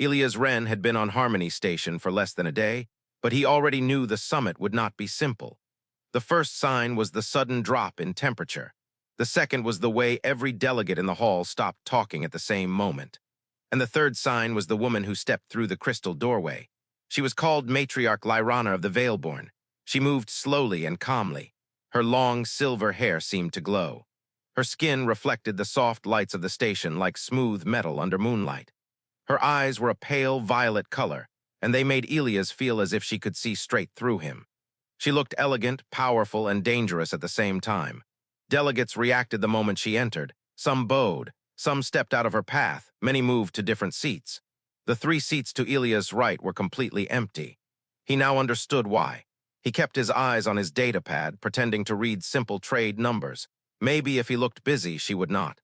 Elias Wren had been on Harmony Station for less than a day, but he already knew the summit would not be simple. The first sign was the sudden drop in temperature. The second was the way every delegate in the hall stopped talking at the same moment. And the third sign was the woman who stepped through the crystal doorway. She was called Matriarch Lyrana of the Veilborn. She moved slowly and calmly. Her long silver hair seemed to glow. Her skin reflected the soft lights of the station like smooth metal under moonlight. Her eyes were a pale violet color, and they made Elias feel as if she could see straight through him. She looked elegant, powerful, and dangerous at the same time. Delegates reacted the moment she entered. Some bowed, some stepped out of her path, many moved to different seats. The 3 seats to Elias' right were completely empty. He now understood why. He kept his eyes on his datapad, pretending to read simple trade numbers. Maybe if he looked busy, she would not.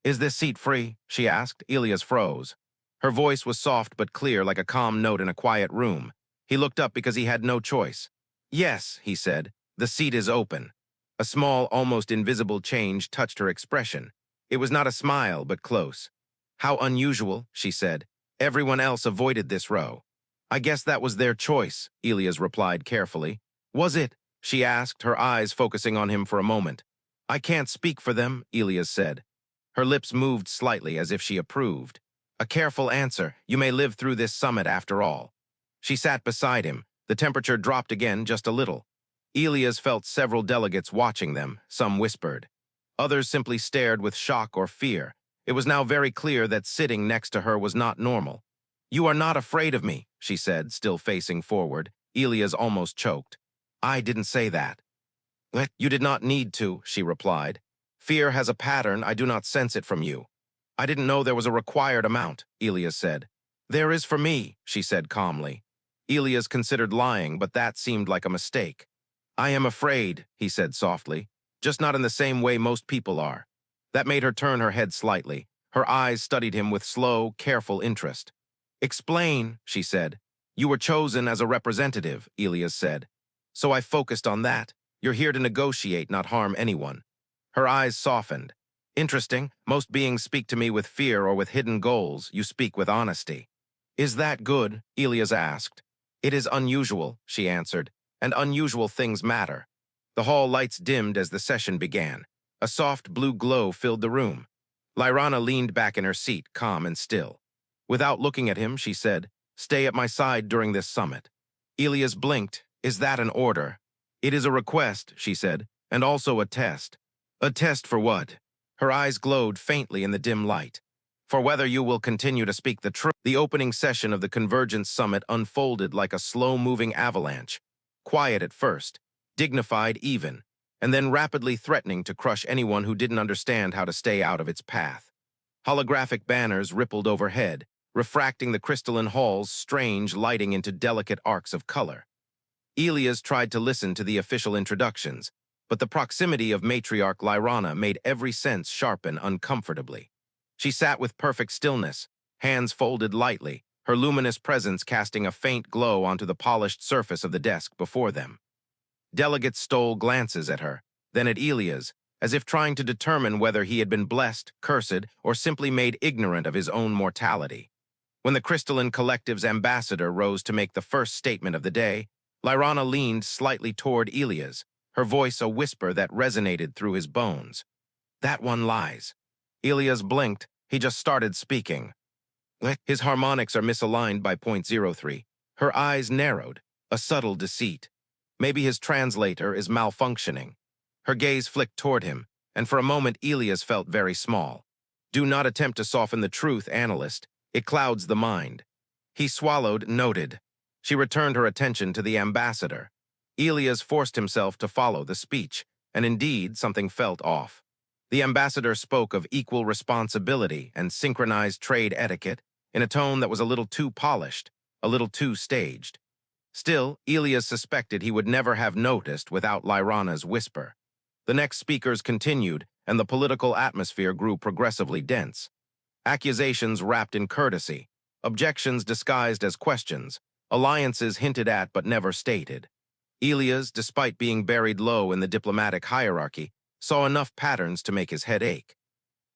"Is this seat free?" she asked. Elias froze. Her voice was soft but clear, like a calm note in a quiet room. He looked up because he had no choice. "Yes," he said, "the seat is open." A small, almost invisible change touched her expression. It was not a smile, but close. "How unusual," she said. "Everyone else avoided this row." "I guess that was their choice," Elias replied carefully. "Was it?" she asked, her eyes focusing on him for a moment. "I can't speak for them," Elias said. Her lips moved slightly as if she approved. "A careful answer. You may live through this summit after all." She sat beside him. The temperature dropped again just a little. Elias felt several delegates watching them. Some whispered. Others simply stared with shock or fear. It was now very clear that sitting next to her was not normal. "You are not afraid of me," she said, still facing forward. Elias almost choked. "I didn't say that." "You did not need to," she replied. "Fear has a pattern. I do not sense it from you." "I didn't know there was a required amount," Elias said. "There is for me," she said calmly. Elias considered lying, but that seemed like a mistake. "I am afraid," he said softly, "just not in the same way most people are." That made her turn her head slightly. Her eyes studied him with slow, careful interest. "Explain," she said. "You were chosen as a representative," Elias said. "So I focused on that. You're here to negotiate, not harm anyone." Her eyes softened. "Interesting. Most beings speak to me with fear or with hidden goals. You speak with honesty." "Is that good?" Elias asked. "It is unusual," she answered, "and unusual things matter." The hall lights dimmed as the session began. A soft blue glow filled the room. Lyrana leaned back in her seat, calm and still. Without looking at him, she said, "Stay at my side during this summit." Elias blinked. "Is that an order?" "It is a request," she said, "and also a test." "A test for what?" Her eyes glowed faintly in the dim light. "For whether you will continue to speak the truth." The opening session of the Convergence Summit unfolded like a slow-moving avalanche, quiet at first, dignified even, and then rapidly threatening to crush anyone who didn't understand how to stay out of its path. Holographic banners rippled overhead, refracting the crystalline hall's strange lighting into delicate arcs of color. Elias tried to listen to the official introductions, but the proximity of Matriarch Lyrana made every sense sharpen uncomfortably. She sat with perfect stillness, hands folded lightly, her luminous presence casting a faint glow onto the polished surface of the desk before them. Delegates stole glances at her, then at Elias, as if trying to determine whether he had been blessed, cursed, or simply made ignorant of his own mortality. When the Crystalline Collective's ambassador rose to make the first statement of the day, Lyrana leaned slightly toward Elias, her voice a whisper that resonated through his bones. "That one lies." Elias blinked. He just started speaking. His harmonics are misaligned by .03. Her eyes narrowed, a subtle deceit. Maybe his translator is malfunctioning. Her gaze flicked toward him, and for a moment Elias felt very small. "Do not attempt to soften the truth, analyst. It clouds the mind." He swallowed, noted. She returned her attention to the ambassador. Elias forced himself to follow the speech, and indeed something felt off. The ambassador spoke of equal responsibility and synchronized trade etiquette in a tone that was a little too polished, a little too staged. Still, Elias suspected he would never have noticed without Lyrana's whisper. The next speakers continued, and the political atmosphere grew progressively dense. Accusations wrapped in courtesy, objections disguised as questions, alliances hinted at but never stated. Elias, despite being buried low in the diplomatic hierarchy, saw enough patterns to make his head ache.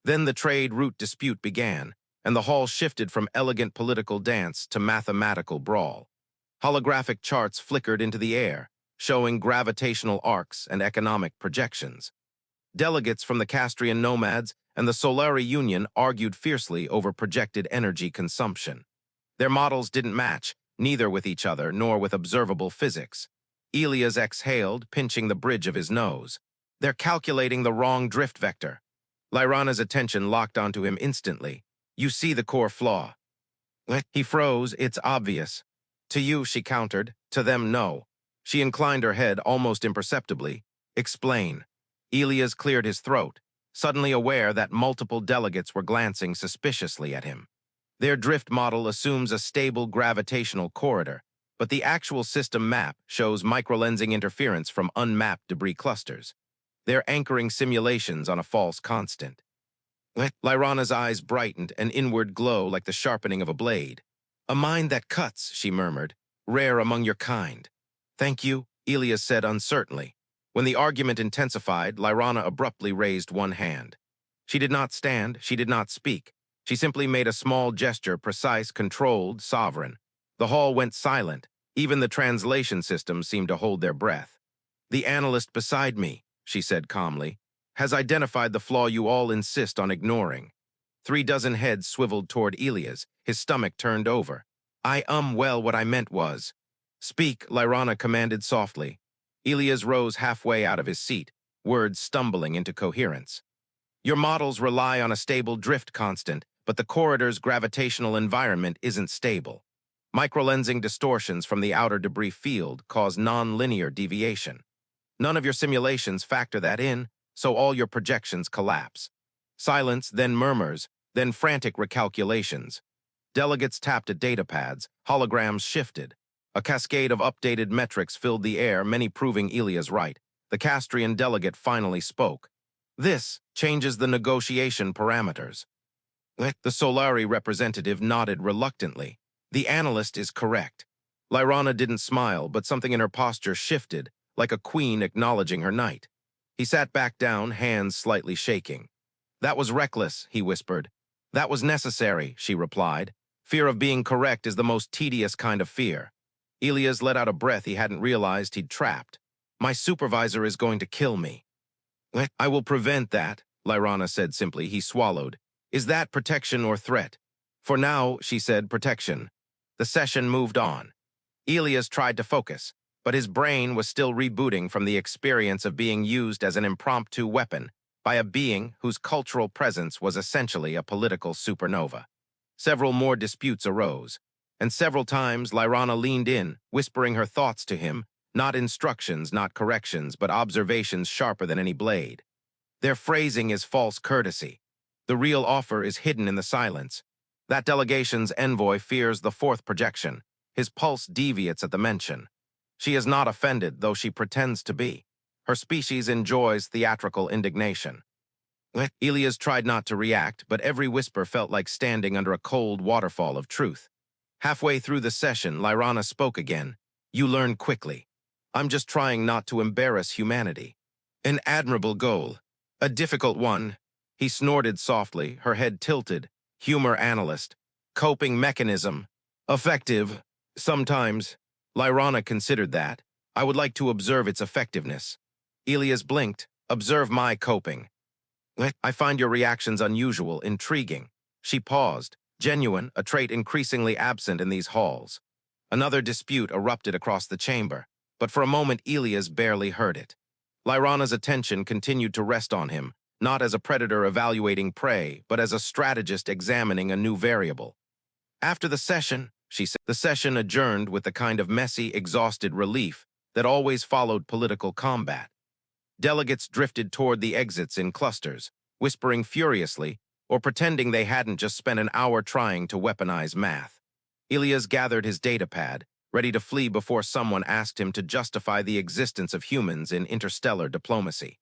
Then the trade route dispute began, and the hall shifted from elegant political dance to mathematical brawl. Holographic charts flickered into the air, showing gravitational arcs and economic projections. Delegates from the Castrian nomads and the Solari Union argued fiercely over projected energy consumption. Their models didn't match, neither with each other nor with observable physics. Elias exhaled, pinching the bridge of his nose. They're calculating the wrong drift vector. Lyrana's attention locked onto him instantly. You see the core flaw. He froze. It's obvious. To you, she countered. To them, no. She inclined her head almost imperceptibly. Explain. Elias cleared his throat, suddenly aware that multiple delegates were glancing suspiciously at him. Their drift model assumes a stable gravitational corridor, but the actual system map shows microlensing interference from unmapped debris clusters. They're anchoring simulations on a false constant. Lyrana's eyes brightened, an inward glow like the sharpening of a blade. A mind that cuts, she murmured, rare among your kind. Thank you, Elias said uncertainly. When the argument intensified, Lyrana abruptly raised one hand. She did not stand, she did not speak. She simply made a small gesture, precise, controlled, sovereign. The hall went silent. Even the translation system seemed to hold their breath. The analyst beside me, she said calmly, has identified the flaw you all insist on ignoring. 36 heads swiveled toward Elias, his stomach turned over. Well, what I meant was. Speak, Lyrana commanded softly. Elias rose halfway out of his seat, words stumbling into coherence. Your models rely on a stable drift constant, but the corridor's gravitational environment isn't stable. Microlensing distortions from the outer debris field cause non-linear deviation. None of your simulations factor that in, so all your projections collapse. Silence, then murmurs, then frantic recalculations. Delegates tapped at datapads, holograms shifted. A cascade of updated metrics filled the air, many proving Elias right. The Castrian delegate finally spoke. This changes the negotiation parameters. The Solari representative nodded reluctantly. The analyst is correct. Lyrana didn't smile, but something in her posture shifted, like a queen acknowledging her knight. He sat back down, hands slightly shaking. That was reckless, he whispered. That was necessary, she replied. Fear of being correct is the most tedious kind of fear. Elias let out a breath he hadn't realized he'd trapped. My supervisor is going to kill me. I will prevent that, Lyrana said simply. He swallowed. Is that protection or threat? For now, she said, protection. The session moved on. Elias tried to focus, but his brain was still rebooting from the experience of being used as an impromptu weapon by a being whose cultural presence was essentially a political supernova. Several more disputes arose, and several times Lyrana leaned in, whispering her thoughts to him, not instructions, not corrections, but observations sharper than any blade. Their phrasing is false courtesy. The real offer is hidden in the silence. That delegation's envoy fears the fourth projection. His pulse deviates at the mention. She is not offended, though she pretends to be. Her species enjoys theatrical indignation. Elias tried not to react, but every whisper felt like standing under a cold waterfall of truth. Halfway through the session, Lyrana spoke again. You learn quickly. I'm just trying not to embarrass humanity. An admirable goal. A difficult one. He snorted softly, her head tilted. Humor analyst. Coping mechanism. Effective. Sometimes. Lyrana considered that. I would like to observe its effectiveness. Elias blinked. Observe my coping. I find your reactions unusual, intriguing. She paused. Genuine, a trait increasingly absent in these halls. Another dispute erupted across the chamber, but for a moment Elias barely heard it. Lyrana's attention continued to rest on him, not as a predator evaluating prey, but as a strategist examining a new variable. After the session, she said, the session adjourned with the kind of messy, exhausted relief that always followed political combat. Delegates drifted toward the exits in clusters, whispering furiously or pretending they hadn't just spent an hour trying to weaponize math. Elias gathered his datapad, ready to flee before someone asked him to justify the existence of humans in interstellar diplomacy.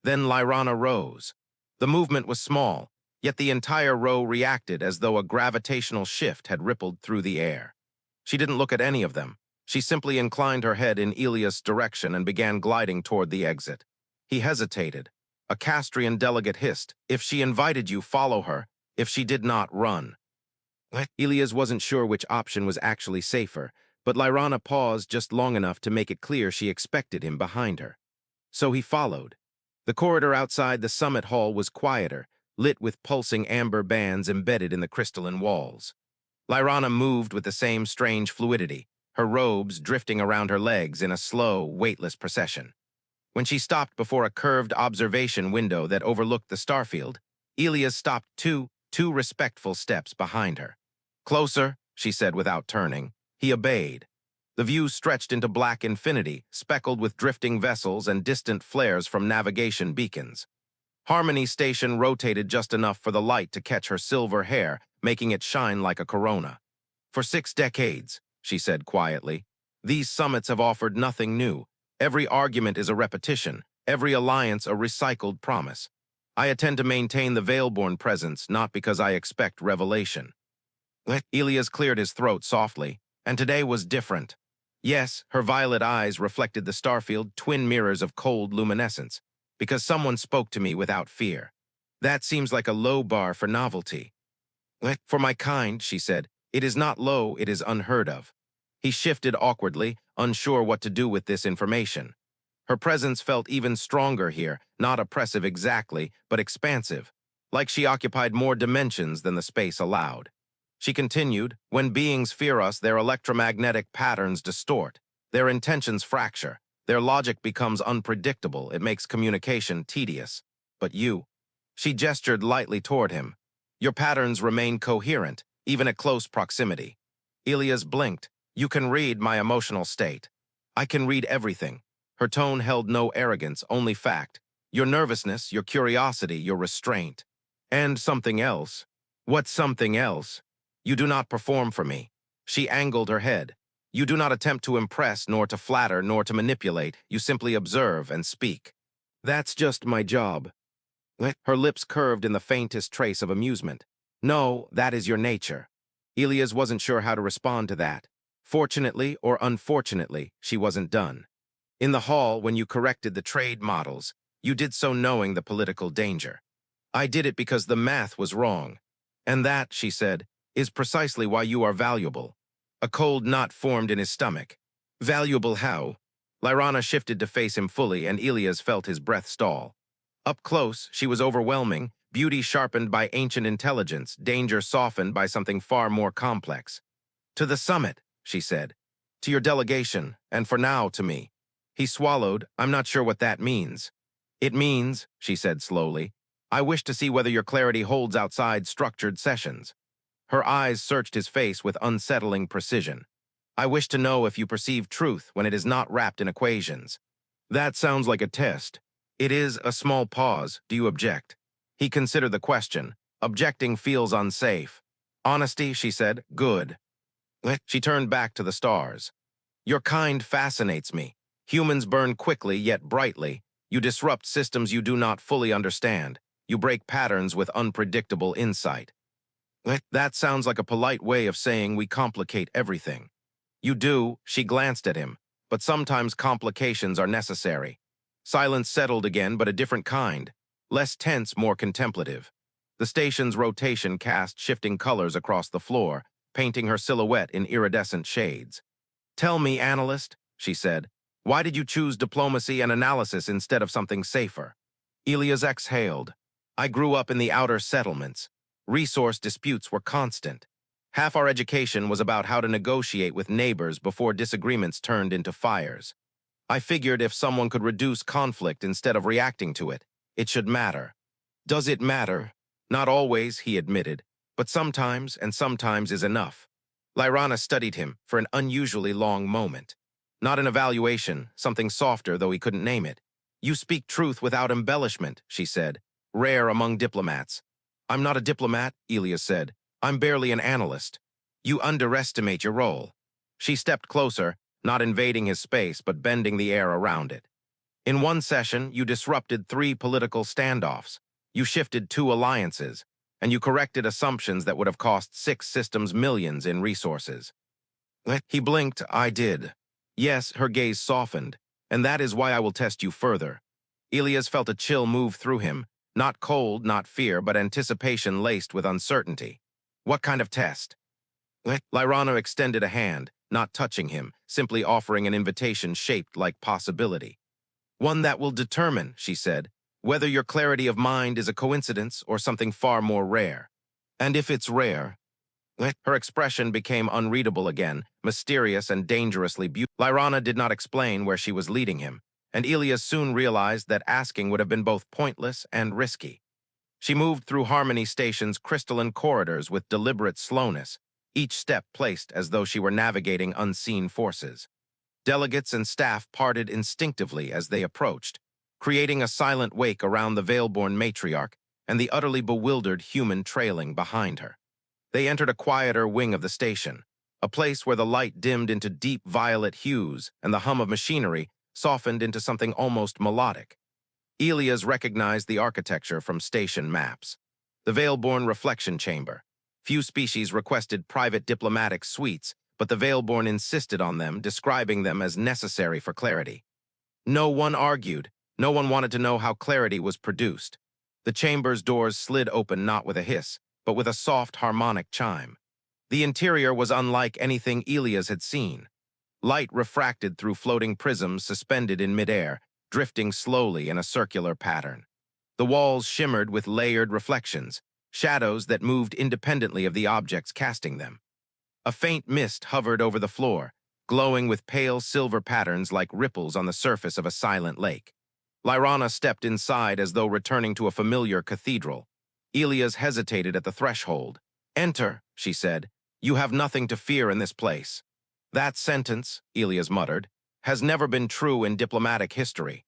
Then Lyrana rose. The movement was small, yet the entire row reacted as though a gravitational shift had rippled through the air. She didn't look at any of them. She simply inclined her head in Elias' direction and began gliding toward the exit. He hesitated. A Castrian delegate hissed, "If she invited you, follow her. if she did not run. Elias wasn't sure which option was actually safer, but Lyrana paused just long enough to make it clear she expected him behind her. So he followed. The corridor outside the summit hall was quieter, lit with pulsing amber bands embedded in the crystalline walls. Lyrana moved with the same strange fluidity, her robes drifting around her legs in a slow, weightless procession. When she stopped before a curved observation window that overlooked the starfield, Elias stopped two respectful steps behind her. "Closer," she said without turning. He obeyed. The view stretched into black infinity, speckled with drifting vessels and distant flares from navigation beacons. Harmony Station rotated just enough for the light to catch her silver hair, making it shine like a corona. "For 6 decades," she said quietly, "these summits have offered nothing new. Every argument is a repetition, every alliance a recycled promise. I intend to maintain the Veilborn presence, not because I expect revelation." Elias cleared his throat softly, and today was different. Yes, her violet eyes reflected the starfield, twin mirrors of cold luminescence, because someone spoke to me without fear. That seems like a low bar for novelty. "For my kind," she said, "it is not low, it is unheard of." He shifted awkwardly, unsure what to do with this information. Her presence felt even stronger here, not oppressive exactly, but expansive, like she occupied more dimensions than the space allowed. She continued, "When beings fear us, their electromagnetic patterns distort, their intentions fracture, their logic becomes unpredictable, it makes communication tedious. But you," she gestured lightly toward him, "your patterns remain coherent, even at close proximity." Elias blinked. "You can read my emotional state." "I can read everything." Her tone held no arrogance, only fact. "Your nervousness, your curiosity, your restraint. And something else." "What's something else?" "You do not perform for me." She angled her head. "You do not attempt to impress, nor to flatter, nor to manipulate. You simply observe and speak." "That's just my job." Her lips curved in the faintest trace of amusement. "No, that is your nature." Elias wasn't sure how to respond to that. Fortunately or unfortunately, she wasn't done. "In the hall, when you corrected the trade models, you did so knowing the political danger. I did it because the math was wrong. And that," she said, "is precisely why you are valuable." A cold knot formed in his stomach. "Valuable how?" Lyrana shifted to face him fully, and Elias felt his breath stall. Up close, she was overwhelming, beauty sharpened by ancient intelligence, danger softened by something far more complex. "To the summit," she said. "To your delegation, and for now to me." He swallowed. "I'm not sure what that means." "It means," she said slowly, "I wish to see whether your clarity holds outside structured sessions." Her eyes searched his face with unsettling precision. "I wish to know if you perceive truth when it is not wrapped in equations." "That sounds like a test." "It is." A small pause. "Do you object?" He considered the question. "Objecting feels unsafe." "Honesty," she said. "Good." She turned back to the stars. "Your kind fascinates me. Humans burn quickly yet brightly. You disrupt systems you do not fully understand. You break patterns with unpredictable insight." "That sounds like a polite way of saying we complicate everything." "You do." She glanced at him. "But sometimes complications are necessary." Silence settled again, but a different kind. Less tense, more contemplative. The station's rotation cast shifting colors across the floor, painting her silhouette in iridescent shades. "Tell me, analyst," she said, "why did you choose diplomacy and analysis instead of something safer?" Elias exhaled. "I grew up in the outer settlements. Resource disputes were constant. Half our education was about how to negotiate with neighbors before disagreements turned into fires. I figured if someone could reduce conflict instead of reacting to it, it should matter." "Does it matter?" "Not always," he admitted, "but sometimes, and sometimes is enough." Lyrana studied him for an unusually long moment. "Not an evaluation, something softer, though he couldn't name it. You speak truth without embellishment," she said, "rare among diplomats." "I'm not a diplomat," Elias said. "I'm barely an analyst." "You underestimate your role." She stepped closer, not invading his space, but bending the air around it. "In one session, you disrupted 3 political standoffs. You shifted 2 alliances, and you corrected assumptions that would have cost 6 systems millions in resources." He blinked. "I did." "Yes," her gaze softened, "and that is why I will test you further." Elias felt a chill move through him. Not cold, not fear, but anticipation laced with uncertainty. What kind of test? Lyrana extended a hand, not touching him, simply offering an invitation shaped like possibility. One that will determine, she said, whether your clarity of mind is a coincidence or something far more rare. And if it's rare, her expression became unreadable again, mysterious and dangerously beautiful. Lyrana did not explain where she was leading him, and Elias soon realized that asking would have been both pointless and risky. She moved through Harmony Station's crystalline corridors with deliberate slowness, each step placed as though she were navigating unseen forces. Delegates and staff parted instinctively as they approached, creating a silent wake around the Veilborn matriarch and the utterly bewildered human trailing behind her. They entered a quieter wing of the station, a place where the light dimmed into deep violet hues and the hum of machinery softened into something almost melodic. Elias recognized the architecture from station maps. The Veilborn reflection chamber. Few species requested private diplomatic suites, but the Veilborn insisted on them, describing them as necessary for clarity. No one argued. No one wanted to know how clarity was produced. The chamber's doors slid open not with a hiss, but with a soft harmonic chime. The interior was unlike anything Elias had seen. Light refracted through floating prisms suspended in midair, drifting slowly in a circular pattern. The walls shimmered with layered reflections, shadows that moved independently of the objects casting them. A faint mist hovered over the floor, glowing with pale silver patterns like ripples on the surface of a silent lake. Lyrana stepped inside as though returning to a familiar cathedral. Elias hesitated at the threshold. "Enter," she said. "You have nothing to fear in this place." "That sentence," Elias muttered, "has never been true in diplomatic history."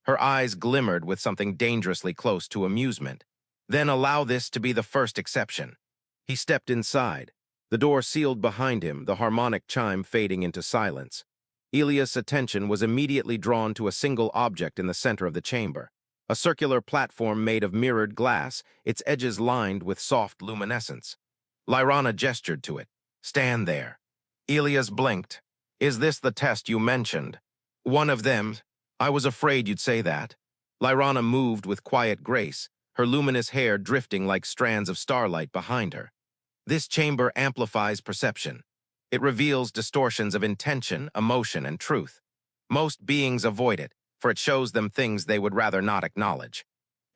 Her eyes glimmered with something dangerously close to amusement. "Then allow this to be the first exception." He stepped inside. The door sealed behind him, the harmonic chime fading into silence. Elias' attention was immediately drawn to a single object in the center of the chamber, a circular platform made of mirrored glass, its edges lined with soft luminescence. Lyrana gestured to it. "Stand there." Elias blinked. "Is this the test you mentioned?" "One of them. I was afraid you'd say that." Lyrana moved with quiet grace, her luminous hair drifting like strands of starlight behind her. "This chamber amplifies perception. It reveals distortions of intention, emotion, and truth. Most beings avoid it, for it shows them things they would rather not acknowledge.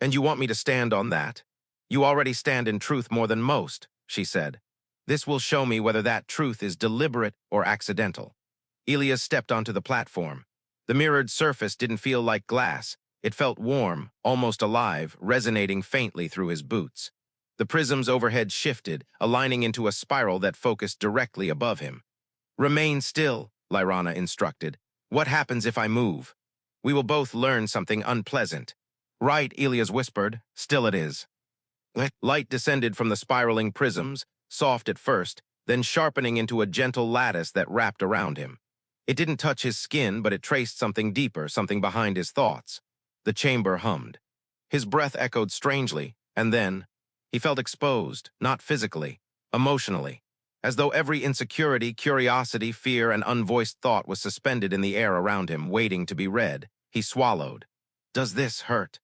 And you want me to stand on that? You already stand in truth more than most," she said. "This will show me whether that truth is deliberate or accidental." Elias stepped onto the platform. The mirrored surface didn't feel like glass. It felt warm, almost alive, resonating faintly through his boots. The prisms overhead shifted, aligning into a spiral that focused directly above him. "Remain still," Lyrana instructed. "What happens if I move? We will both learn something unpleasant." "Right," Elias whispered. "Still it is." Light descended from the spiraling prisms, soft at first, then sharpening into a gentle lattice that wrapped around him. It didn't touch his skin, but it traced something deeper, something behind his thoughts. The chamber hummed. His breath echoed strangely, and then he felt exposed, not physically, emotionally, as though every insecurity, curiosity, fear, and unvoiced thought was suspended in the air around him, waiting to be read. He swallowed. "Does this hurt?"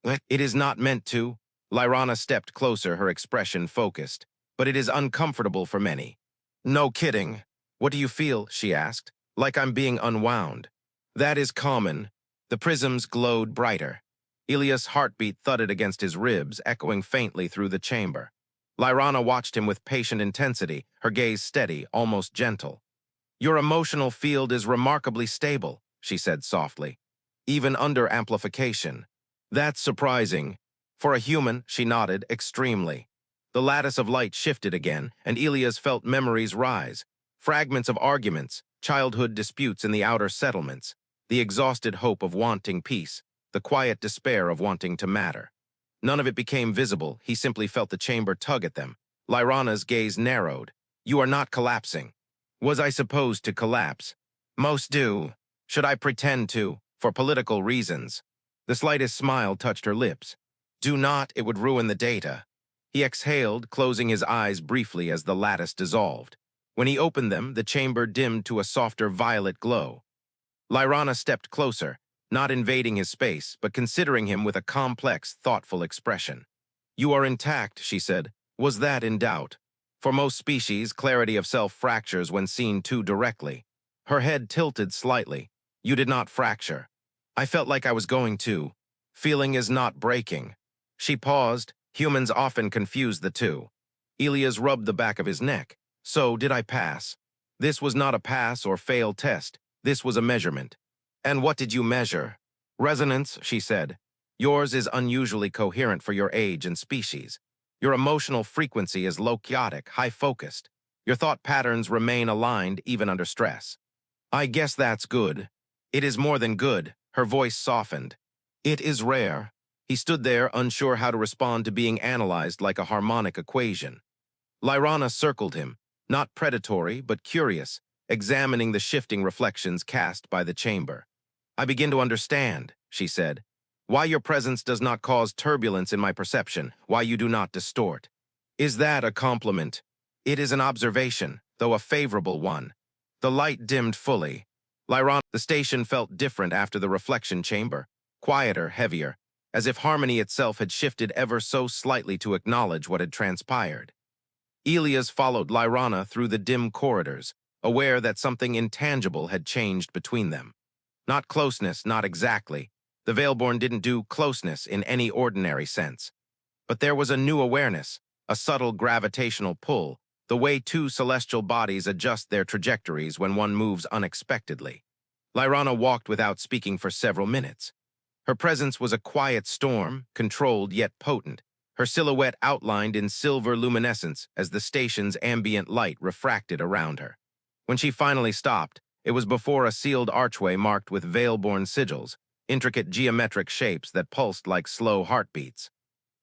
"It is not meant to." Lyrana stepped closer, her expression focused. "But it is uncomfortable for many." "No kidding. What do you feel?" she asked. "Like I'm being unwound." "That is common." The prisms glowed brighter. Elias' heartbeat thudded against his ribs, echoing faintly through the chamber. Lyrana watched him with patient intensity, her gaze steady, almost gentle. "Your emotional field is remarkably stable," she said softly, "even under amplification." "That's surprising." "For a human," she nodded, "extremely." The lattice of light shifted again, and Elias felt memories rise. Fragments of arguments, childhood disputes in the outer settlements, the exhausted hope of wanting peace, the quiet despair of wanting to matter. None of it became visible, he simply felt the chamber tug at them. Lyrana's gaze narrowed. "You are not collapsing." "Was I supposed to collapse?" "Most do. Should I pretend to, for political reasons?" The slightest smile touched her lips. "Do not, it would ruin the data." He exhaled, closing his eyes briefly as the lattice dissolved. When he opened them, the chamber dimmed to a softer violet glow. Lyrana stepped closer, not invading his space, but considering him with a complex, thoughtful expression. "You are intact," she said. "Was that in doubt?" For most species, clarity of self fractures when seen too directly. Her head tilted slightly. "You did not fracture. I felt like I was going to. Feeling is not breaking." She paused. Humans often confuse the two. Elias rubbed the back of his neck. "So, did I pass?" This was not a pass or fail test. This was a measurement. "And what did you measure?" "Resonance," she said. "Yours is unusually coherent for your age and species. Your emotional frequency is loquiotic, high-focused. Your thought patterns remain aligned even under stress." "I guess that's good." "It is more than good." Her voice softened. "It is rare." He stood there, unsure how to respond to being analyzed like a harmonic equation. Lyrana circled him, not predatory but curious, examining the shifting reflections cast by the chamber. "I begin to understand," she said, "why your presence does not cause turbulence in my perception, why you do not distort." "Is that a compliment?" "It is an observation, though a favorable one." The light dimmed fully. The station felt different after the reflection chamber, quieter, heavier, as if harmony itself had shifted ever so slightly to acknowledge what had transpired. Elias followed Lyrana through the dim corridors, aware that something intangible had changed between them. Not closeness, not exactly. The Veilborn didn't do closeness in any ordinary sense. But there was a new awareness, a subtle gravitational pull, the way two celestial bodies adjust their trajectories when one moves unexpectedly. Lyrana walked without speaking for several minutes. Her presence was a quiet storm, controlled yet potent, her silhouette outlined in silver luminescence as the station's ambient light refracted around her. When she finally stopped, it was before a sealed archway marked with Veilborn sigils, intricate geometric shapes that pulsed like slow heartbeats.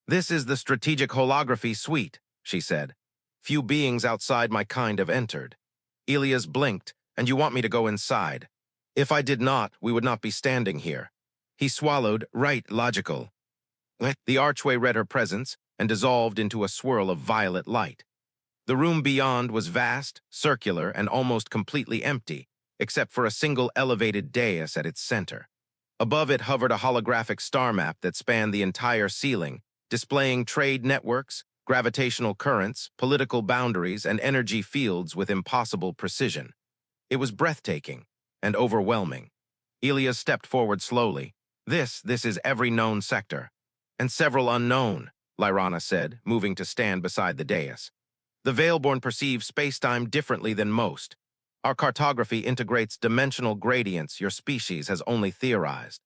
"This is the strategic holography suite," she said. "Few beings outside my kind have entered." Elias blinked. "And you want me to go inside?" "If I did not, we would not be standing here." He swallowed. "Right, logical." The archway read her presence and dissolved into a swirl of violet light. The room beyond was vast, circular, and almost completely empty, except for a single elevated dais at its center. Above it hovered a holographic star map that spanned the entire ceiling, displaying trade networks, gravitational currents, political boundaries, and energy fields with impossible precision. It was breathtaking and overwhelming. Elias stepped forward slowly. This is every known sector." "And several unknown," Lyrana said, moving to stand beside the dais. "The Veilborn perceive spacetime differently than most. Our cartography integrates dimensional gradients your species has only theorized."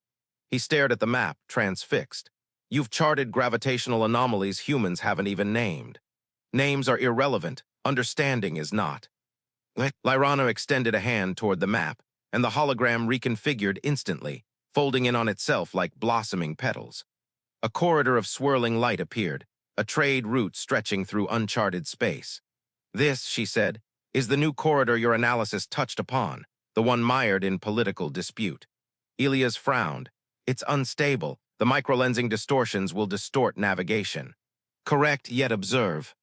He stared at the map, transfixed. "You've charted gravitational anomalies humans haven't even named. Names are irrelevant, understanding is not." Lyrana extended a hand toward the map, and the hologram reconfigured instantly, folding in on itself like blossoming petals. A corridor of swirling light appeared, a trade route stretching through uncharted space. "This," she said, "is the new corridor your analysis touched upon, the one mired in political dispute." Elias frowned. "It's unstable. The microlensing distortions will distort navigation." "Correct, yet observe."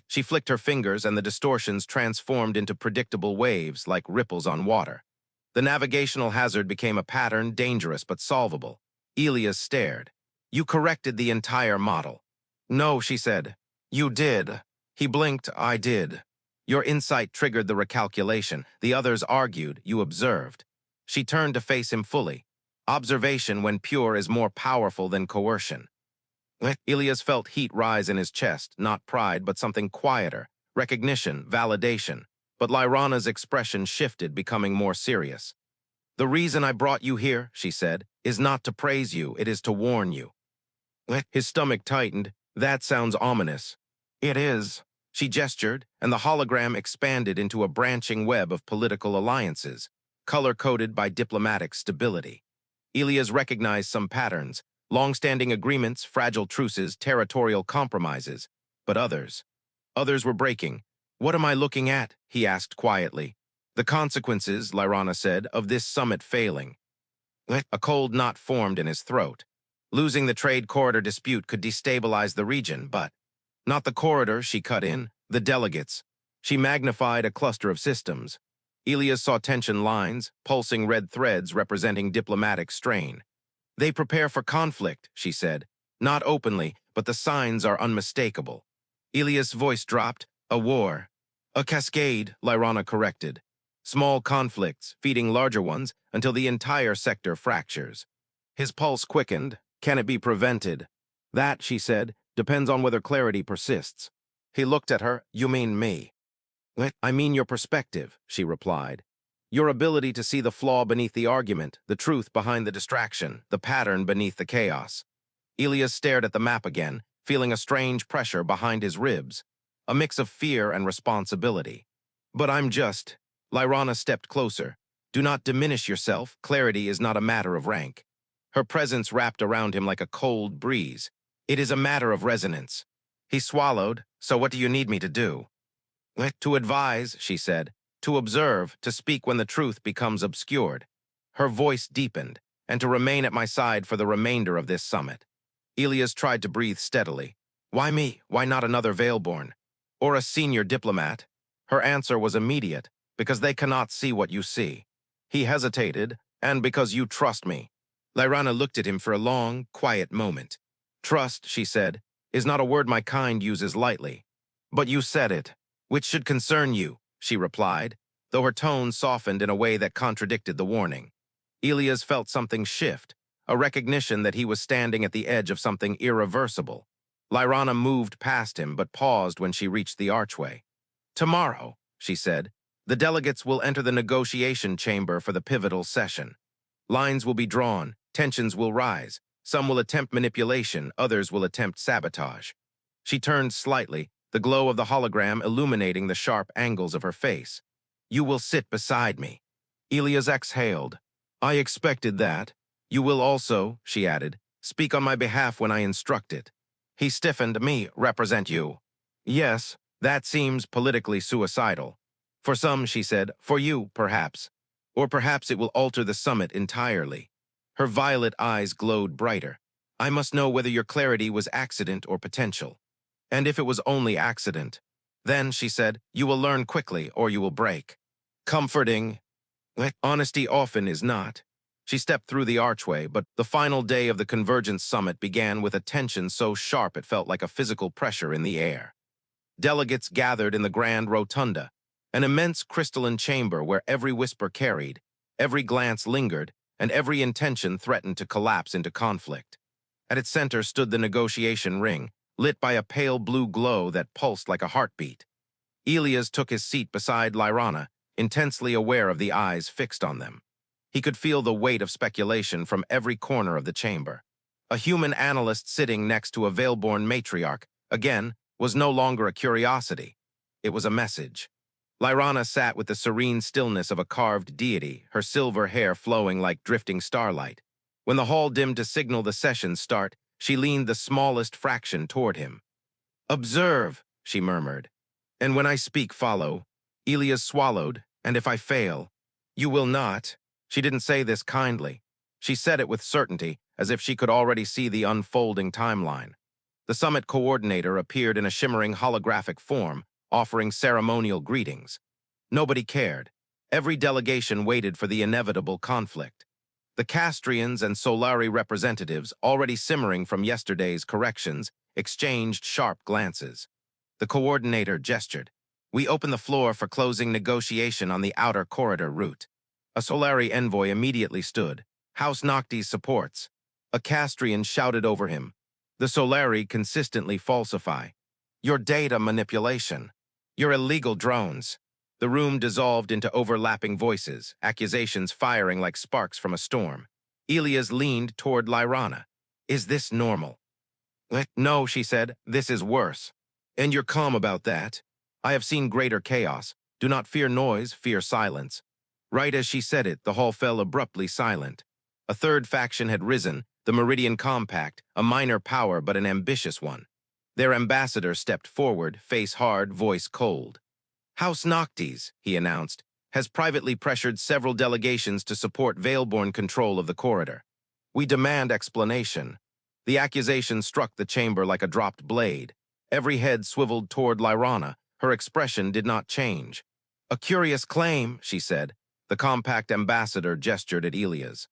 She flicked her fingers and the distortions transformed into predictable waves like ripples on water. The navigational hazard became a pattern, dangerous but solvable. Elias stared. "You corrected the entire model." "No," she said. "You did." He blinked. "I did." "Your insight triggered the recalculation. The others argued. You observed." She turned to face him fully. "Observation, when pure, is more powerful than coercion." Elias felt heat rise in his chest, not pride, but something quieter, recognition, validation. But Lyrana's expression shifted, becoming more serious. "The reason I brought you here," she said, "is not to praise you, it is to warn you." His stomach tightened. "That sounds ominous." "It is." She gestured, and the hologram expanded into a branching web of political alliances, color-coded by diplomatic stability. Elias recognized some patterns, long-standing agreements, fragile truces, territorial compromises, but others. Others were breaking. "What am I looking at?" he asked quietly. "The consequences," Lyrana said, "of this summit failing." A cold knot formed in his throat. Losing the trade corridor dispute could destabilize the region, but not the corridor, she cut in, the delegates. She magnified a cluster of systems. Elias saw tension lines, pulsing red threads representing diplomatic strain. They prepare for conflict, she said. Not openly, but the signs are unmistakable. Elias' voice dropped. A war. A cascade, Lyrana corrected. Small conflicts, feeding larger ones, until the entire sector fractures. His pulse quickened. Can it be prevented? That, she said, depends on whether clarity persists. He looked at her. You mean me? I mean your perspective, she replied. Your ability to see the flaw beneath the argument, the truth behind the distraction, the pattern beneath the chaos. Elias stared at the map again, feeling a strange pressure behind his ribs, a mix of fear and responsibility. But I'm just... Lyrana stepped closer. Do not diminish yourself. Clarity is not a matter of rank. Her presence wrapped around him like a cold breeze. It is a matter of resonance. He swallowed. So what do you need me to do? To advise, she said. To observe, to speak when the truth becomes obscured. Her voice deepened, and to remain at my side for the remainder of this summit. Elias tried to breathe steadily. Why me? Why not another Veilborn? Or a senior diplomat? Her answer was immediate, because they cannot see what you see. He hesitated, and because you trust me. Lyrana looked at him for a long, quiet moment. Trust, she said, is not a word my kind uses lightly. But you said it, which should concern you, she replied, though her tone softened in a way that contradicted the warning. Elias felt something shift, a recognition that he was standing at the edge of something irreversible. Lyrana moved past him but paused when she reached the archway. Tomorrow, she said, the delegates will enter the negotiation chamber for the pivotal session. Lines will be drawn, tensions will rise. Some will attempt manipulation, others will attempt sabotage. She turned slightly, the glow of the hologram illuminating the sharp angles of her face. You will sit beside me. Elias exhaled. I expected that. You will also, she added, speak on my behalf when I instruct it. He stiffened. Me represent you. Yes, that seems politically suicidal. For some, she said, for you, perhaps. Or perhaps it will alter the summit entirely. Her violet eyes glowed brighter. I must know whether your clarity was accident or potential. And if it was only accident, then, she said, you will learn quickly or you will break. Comforting. Honesty often is not. She stepped through the archway, but the final day of the Convergence Summit began with a tension so sharp it felt like a physical pressure in the air. Delegates gathered in the grand rotunda, an immense crystalline chamber where every whisper carried, every glance lingered, and every intention threatened to collapse into conflict. At its center stood the negotiation ring, lit by a pale blue glow that pulsed like a heartbeat. Elias took his seat beside Lyrana, intensely aware of the eyes fixed on them. He could feel the weight of speculation from every corner of the chamber. A human analyst sitting next to a Veilborn matriarch, again, was no longer a curiosity. It was a message. Lyrana sat with the serene stillness of a carved deity, her silver hair flowing like drifting starlight. When the hall dimmed to signal the session's start, she leaned the smallest fraction toward him. Observe, she murmured. And when I speak, follow. Elias swallowed, and if I fail, you will not. She didn't say this kindly. She said it with certainty, as if she could already see the unfolding timeline. The summit coordinator appeared in a shimmering holographic form, offering ceremonial greetings. Nobody cared. Every delegation waited for the inevitable conflict. The Castrians and Solari representatives, already simmering from yesterday's corrections, exchanged sharp glances. The coordinator gestured. We open the floor for closing negotiation on the outer corridor route. A Solari envoy immediately stood. House Noctis supports. A Castrian shouted over him. The Solari consistently falsify. Your data manipulation. Your illegal drones. The room dissolved into overlapping voices, accusations firing like sparks from a storm. Elias leaned toward Lyrana. Is this normal? No, she said. This is worse. And you're calm about that. I have seen greater chaos. Do not fear noise, fear silence. Right as she said it, the hall fell abruptly silent. A third faction had risen, the Meridian Compact, a minor power but an ambitious one. Their ambassador stepped forward, face hard, voice cold. House Noctis, he announced, has privately pressured several delegations to support Veilborn control of the corridor. We demand explanation. The accusation struck the chamber like a dropped blade. Every head swiveled toward Lyrana. Her expression did not change. A curious claim, she said. The compact ambassador gestured at Elias.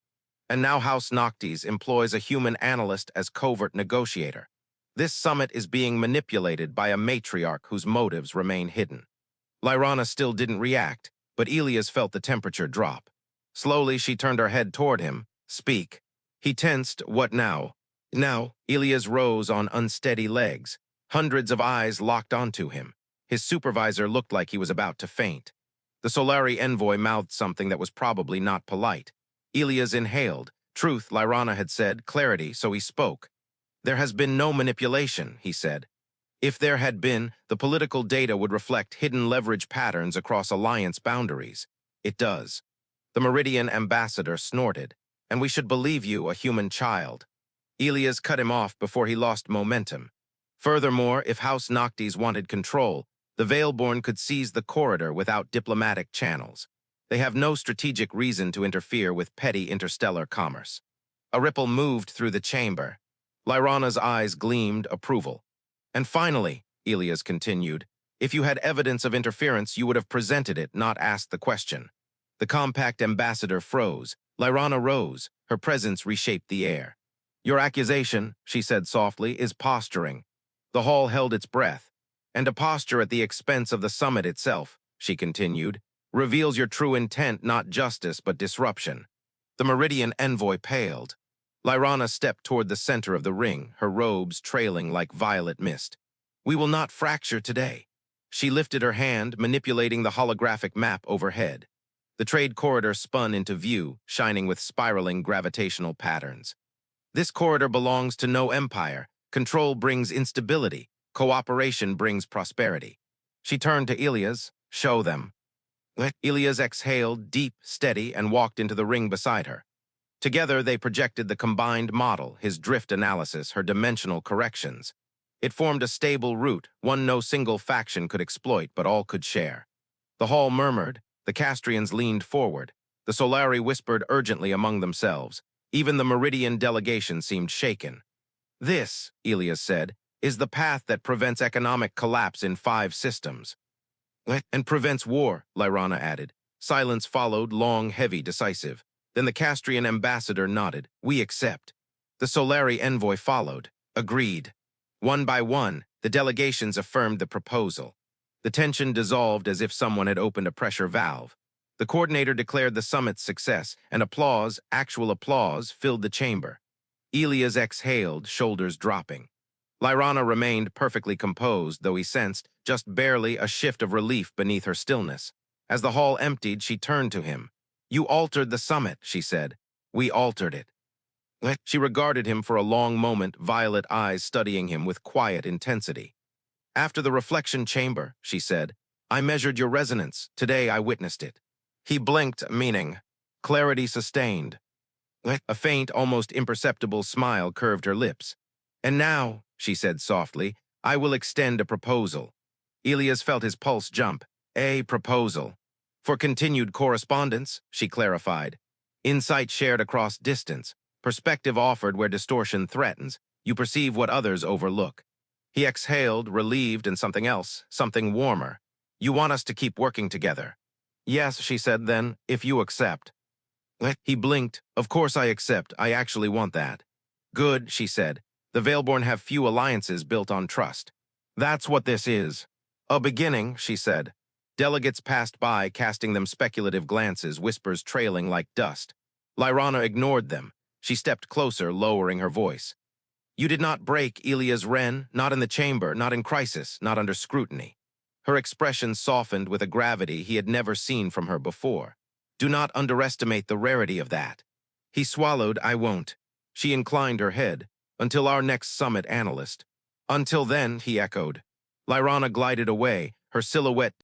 And now House Noctis employs a human analyst as covert negotiator. This summit is being manipulated by a matriarch whose motives remain hidden. Lyrana still didn't react, but Elias felt the temperature drop. Slowly, she turned her head toward him. Speak. He tensed. What now? Now, Elias rose on unsteady legs. Hundreds of eyes locked onto him. His supervisor looked like he was about to faint. The Solari envoy mouthed something that was probably not polite. Elias inhaled. Truth, Lyrana had said, clarity, so he spoke. There has been no manipulation, he said. If there had been, the political data would reflect hidden leverage patterns across alliance boundaries. It does. The Meridian ambassador snorted. And we should believe you, a human child. Elias cut him off before he lost momentum. Furthermore, if House Noctis wanted control, the Veilborn could seize the corridor without diplomatic channels. They have no strategic reason to interfere with petty interstellar commerce. A ripple moved through the chamber. Lyrana's eyes gleamed approval. And finally, Elias continued, if you had evidence of interference, you would have presented it, not asked the question. The compact ambassador froze. Lyrana rose. Her presence reshaped the air. Your accusation, she said softly, is posturing. The hall held its breath. And a posture at the expense of the summit itself, she continued, reveals your true intent, not justice, but disruption. The Meridian envoy paled. Lyrana stepped toward the center of the ring, her robes trailing like violet mist. We will not fracture today. She lifted her hand, manipulating the holographic map overhead. The trade corridor spun into view, shining with spiraling gravitational patterns. This corridor belongs to no empire. Control brings instability. Cooperation brings prosperity. She turned to Elias. Show them. Elias exhaled, deep, steady, and walked into the ring beside her. Together, they projected the combined model, his drift analysis, her dimensional corrections. It formed a stable route, one no single faction could exploit, but all could share. The hall murmured. The Castrians leaned forward. The Solari whispered urgently among themselves. Even the Meridian delegation seemed shaken. This, Elias said, is the path that prevents economic collapse in 5 systems. And prevents war, Lyrana added. Silence followed, long, heavy, decisive. Then the Castrian ambassador nodded. We accept. The Solari envoy followed. Agreed. One by one, the delegations affirmed the proposal. The tension dissolved as if someone had opened a pressure valve. The coordinator declared the summit's success, and applause, actual applause, filled the chamber. Elias exhaled, shoulders dropping. Lyrana remained perfectly composed, though he sensed, just barely, a shift of relief beneath her stillness. As the hall emptied, she turned to him. You altered the summit, she said. We altered it. She regarded him for a long moment, violet eyes studying him with quiet intensity. After the reflection chamber, she said, I measured your resonance. Today I witnessed it. He blinked, meaning. Clarity sustained. A faint, almost imperceptible smile curved her lips. And now, she said softly, I will extend a proposal. Elias felt his pulse jump. A proposal. For continued correspondence, she clarified. Insight shared across distance. Perspective offered where distortion threatens. You perceive what others overlook. He exhaled, relieved, and something else, something warmer. You want us to keep working together. Yes, she said then, if you accept. He blinked. Of course I accept. I actually want that. Good, she said. The Veilborn have few alliances built on trust. That's what this is. A beginning, she said. Delegates passed by, casting them speculative glances, whispers trailing like dust. Lyrana ignored them. She stepped closer, lowering her voice. You did not break Elias Wren, not in the chamber, not in crisis, not under scrutiny. Her expression softened with a gravity he had never seen from her before. Do not underestimate the rarity of that. He swallowed. I won't. She inclined her head. Until our next summit, analyst. Until then, he echoed. Lyrana glided away, her silhouette